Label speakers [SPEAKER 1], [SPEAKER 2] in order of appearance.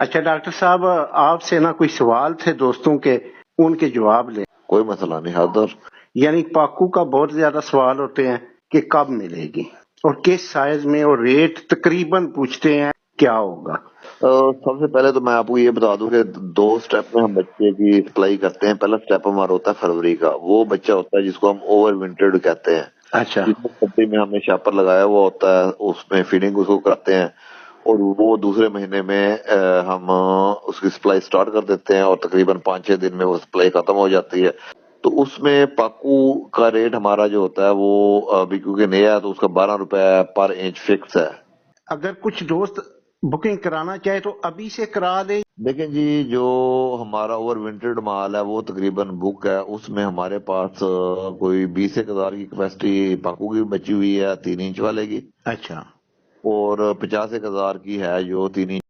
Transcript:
[SPEAKER 1] अच्छा डॉक्टर साहब, आपसे ना कोई सवाल थे दोस्तों के, उनके जवाब ले।
[SPEAKER 2] कोई मसला नहीं हादर।
[SPEAKER 1] यानी पाकू का बहुत ज्यादा सवाल होते हैं कि कब मिलेगी और किस साइज में, और रेट तकरीबन पूछते हैं क्या होगा।
[SPEAKER 2] सबसे पहले तो मैं आपको ये बता दूं कि 2 स्टेप में हम बच्चे की सप्लाई करते हैं। पहला स्टेप हमारा होता है फरवरी का, वो बच्चा होता है जिसको हम ओवर विंटर्ड कहते हैं।
[SPEAKER 1] अच्छा
[SPEAKER 2] जिसमें फरवरी में हमने शापर लगाया हुआ होता है, उसमें फीडिंग उसको करते हैं और वो दूसरे महीने में हम उसकी सप्लाई स्टार्ट कर देते हैं और तकरीबन 5-6 दिन में वो सप्लाई खत्म हो जाती है। तो उसमें पाकू का रेट हमारा जो होता है वो अभी क्योंकि नया है तो उसका 12 रुपए पर इंच फिक्स है।
[SPEAKER 1] अगर कुछ दोस्त बुकिंग कराना चाहे तो अभी से करा दे।
[SPEAKER 2] देखें जी, जो हमारा ओवर विंटर्ड माल है वो तकरीबन बुक है। उसमें हमारे पास कोई 20 एक हजार की कैपेसिटी पाकू की बची हुई है 3 इंच वाले की,
[SPEAKER 1] अच्छा
[SPEAKER 2] और 50 एक हजार की है जो 3 इंच